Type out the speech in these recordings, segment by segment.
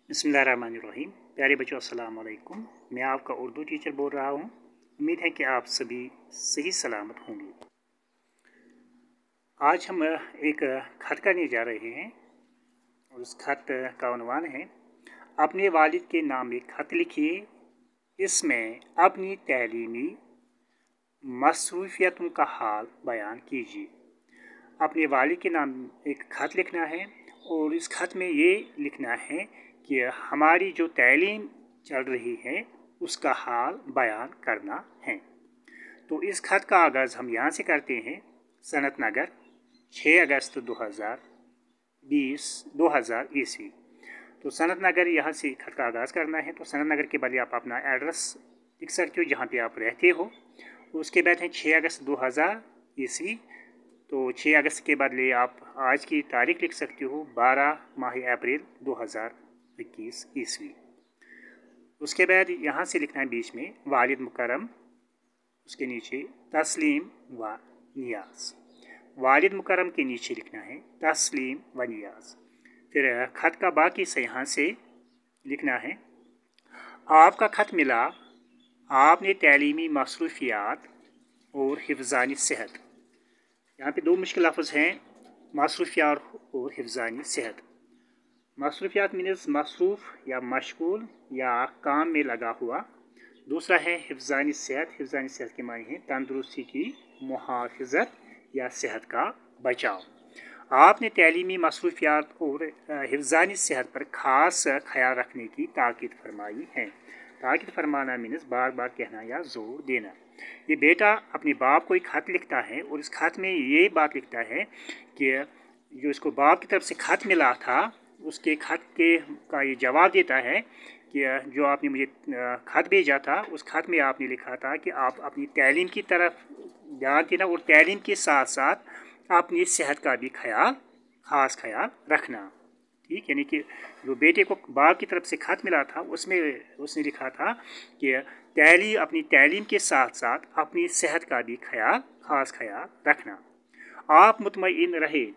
बिस्मिल्लाहिर्रहमानिर्रहीम। प्यारे बच्चों, अस्सलाम वालेकुम। मैं आपका उर्दू टीचर बोल रहा हूँ। उम्मीद है कि आप सभी सही सलामत होंगे। आज हम एक खत करने जा रहे हैं और उस खत का उन्वान है, अपने वालिद के नाम एक खत लिखिए, इसमें अपनी तैलीमी मसरूफियतों का हाल बयान कीजिए। अपने वालिद के नाम एक खत लिखना है और इस खत में ये लिखना है कि हमारी जो तालीम चल रही है उसका हाल बयान करना है। तो इस खत का आगाज़ हम यहाँ से करते हैं। सनत नगर 6 अगस्त 2000 ईस्वी। तो सनत नगर यहाँ से खत का आगाज़ करना है। तो सनत नगर के बदले आप अपना एड्रेस लिख सकते हो जहाँ पे आप रहते हो। उसके बाद है 6 अगस्त 2000 ईस्वी। तो 6 अगस्त के बदले आप आज की तारीख लिख सकते हो 12 माह अप्रैल 2021 ईस्वी। उसके बाद यहाँ से लिखना है बीच में वालिद मुकर्रम, उसके नीचे तस्लीम व नियाज़। वालिद मुकर्रम के नीचे लिखना है तस्लीम व नियाज़। फिर खत का बाकी से यहाँ से लिखना है, आपका खत मिला, आपने तालीमी मसरूफियात और हिफ्ज़ानी सेहत। यहाँ पे दो मुश्किल लफ्ज़ हैं, मसरूफियात और हिफ्ज़ानी सेहत। मसरूफियात मीन्स मसरूफ़ या मशगूल या काम में लगा हुआ। दूसरा है हिफ्ज़ानी सेहत। हिफ्ज़ानी सेहत के माने हैं तंदुरुस्ती की मुहाफ़िज़त या सेहत का बचाव। आपने तालीमी मसरूफियात और हिफ्ज़ानी सेहत पर ख़ास ख्याल रखने की ताकीद फरमाई है। ताकीद फरमाना मीन्स बार बार कहना या ज़ोर देना। ये बेटा अपने बाप को एक खत लिखता है और इस खत में ये बात लिखता है कि जो इसको बाप की तरफ से खत मिला था उसके खत का ये जवाब देता है कि जो आपने मुझे खत भेजा था उस खत में आपने लिखा था कि आप अपनी तालीम की तरफ ध्यान देना और तालीम के साथ साथ अपनी सेहत का भी ख़ास ख्याल रखना। ठीक, यानी कि जो बेटे को बाप की तरफ से खत मिला था उसमें उसने लिखा था कि अपनी तालीम के साथ साथ अपनी सेहत का भी ख़ास ख्याल रखना। आप मुतमईन रहे।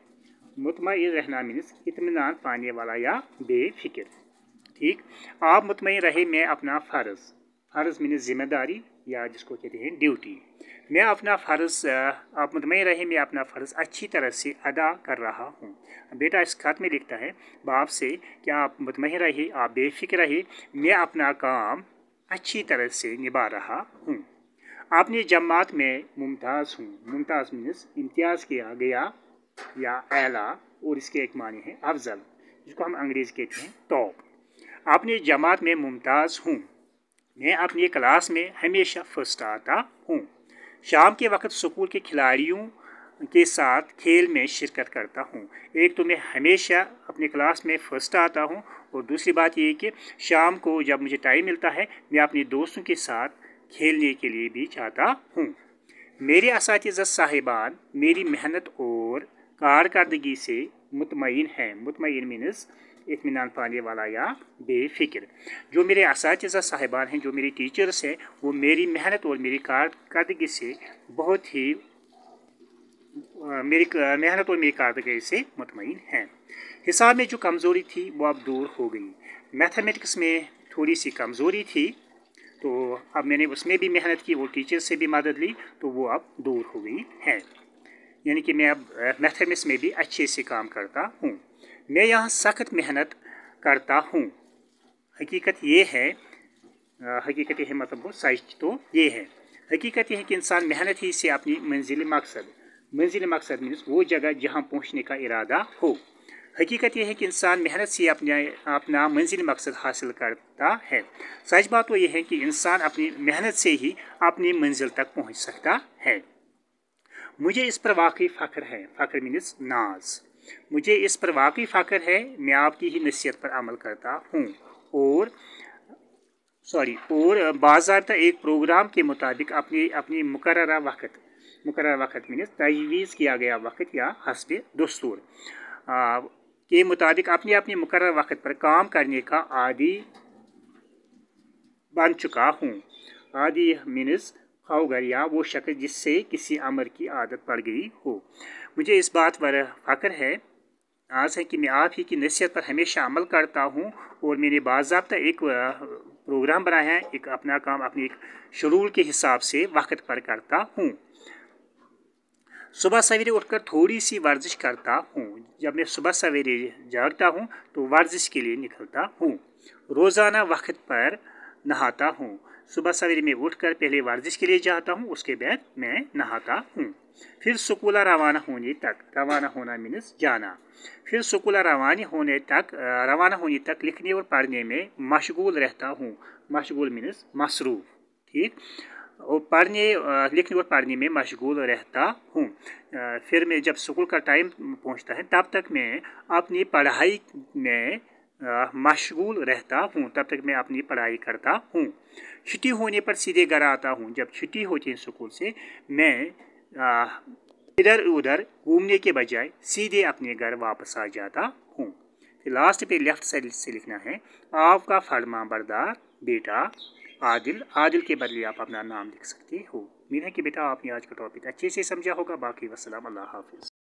मुतमईन रहना मीन्स इत्मीनान पाने वाला या बेफिक्र। ठीक, आप मुतमईन रहे मैं अपना फ़र्ज़ मीन्स ज़िम्मेदारी या जिसको कहते हैं ड्यूटी। मैं अपना फ़र्ज़ आप मुतमईन रहे मैं अपना फ़र्ज़ अच्छी तरह से अदा कर रहा हूँ। बेटा इस खत में लिखता है बाप से कि आप मुतमईन रहे, आप बेफिक्र रहे, मैं अपना काम अच्छी तरह से निभा रहा हूँ। अपनी जमात में मुमताज़ हूँ। मुमताज़ मीन्स इम्तियाज़ किया गया या आला, और इसके एक माने हैं अफजल, जिसको हम अंग्रेज़ी कहते हैं टॉप। अपनी जमात में मुमताज़ हूँ। मैं अपनी क्लास में हमेशा फर्स्ट आता हूँ। शाम के वक्त स्कूल के खिलाड़ियों के साथ खेल में शिरकत करता हूँ। एक तो मैं हमेशा अपनी क्लास में फ़र्स्ट आता हूँ और दूसरी बात ये कि शाम को जब मुझे टाइम मिलता है मैं अपने दोस्तों के साथ खेलने के लिए भी चाहता हूँ। मेरे असातिज़ा साहिबान मेरी मेहनत और कारकर्दगी से मुतमईन हैं। मुतमईन मीन्स इत्मीनान पाने वाला या बेफिक्र। जो मेरे असातिज़ा साहिबान हैं, जो मेरी टीचर्स हैं, वो मेरी मेहनत और मेरी कारकर्दगी से बहुत ही मेरी कारकर्दगी से मुतमईन हैं। हिसाब में जो कमज़ोरी थी वो अब दूर हो गई। मैथमेटिक्स में थोड़ी सी कमज़ोरी थी तो अब मैंने उसमें भी मेहनत की, वो टीचर से भी मदद ली तो वो अब दूर हो गई है। यानी कि मैं अब मैथमेटिक्स में भी अच्छे से काम करता हूँ। मैं यहाँ सख्त मेहनत करता हूँ। हकीकत ये है, हकीकत है मतलब वो सच तो ये है। हकीकत ये है कि इंसान मेहनत ही से अपनी मंजिल मकसद मीन्स वो जगह जहाँ पहुँचने का इरादा हो। हकीकत यह है कि इंसान मेहनत से अपना मंजिल मकसद हासिल करता है। सच बात तो यह है कि इंसान अपनी मेहनत से ही अपनी मंजिल तक पहुंच सकता है। मुझे इस पर वाकई फ़ख्र है। फ़ख्र मीन्स नाज। मुझे इस पर वाकई फ़ख्र है, मैं आपकी ही नसीहत पर अमल करता हूँ और बाज़ाब्ता एक प्रोग्राम के मुताबिक अपनी मुकर्ररा वक़्त मीन्स तजवीज़ किया गया वक़्त या हस्ब दस्तूर के मुताबिक अपनी मुकर्रर वक़्त पर काम करने का आदी बन चुका हूँ। आदी मीन्स खौगर या वो शख्स जिससे किसी अमर की आदत पड़ गई हो। मुझे इस बात पर फ़ख्र है आस है कि मैं आप ही की नसीहत पर हमेशा अमल करता हूँ और मैंने बाज़ाब्ता एक प्रोग्राम बनाया है, एक अपना काम अपने एक शेड्यूल के हिसाब से वक्त पर करता हूँ। सुबह सवेरे उठकर थोड़ी सी वर्जिश करता हूँ। जब मैं सुबह सवेरे जागता हूँ तो वर्जिश के लिए निकलता हूँ। रोज़ाना वक्त पर नहाता हूँ। सुबह सवेरे मैं उठकर पहले वर्जिश के लिए जाता हूँ, उसके बाद मैं नहाता हूँ। फिर स्कूल रवाना होने तक, रवाना होना मीन्स जाना, फिर स्कूल रवाना होने तक लिखने और पढ़ने में मशगूल रहता हूँ। मशगूल मीन्स मसरूफ़, ठीक। और लिखने और पढ़ने में मशगूल रहता हूँ। फिर मैं जब स्कूल का टाइम पहुँचता है तब तक मैं अपनी पढ़ाई में मशगूल रहता हूँ, तब तक मैं अपनी पढ़ाई करता हूँ। छुट्टी होने पर सीधे घर आता हूँ। जब छुट्टी होती है स्कूल से, मैं इधर उधर घूमने के बजाय सीधे अपने घर वापस आ जाता हूँ। फिर लास्ट पे लेफ्ट साइड से लिखना है, आपका फरमा बरदार बेटा आदिल। आदिल के बदले आप अपना नाम लिख सकते हो। उम्मीद है कि बेटा आपने आज का टॉपिक अच्छे से समझा होगा। बाकी वस्सलाम, अल्लाह हाफिज़।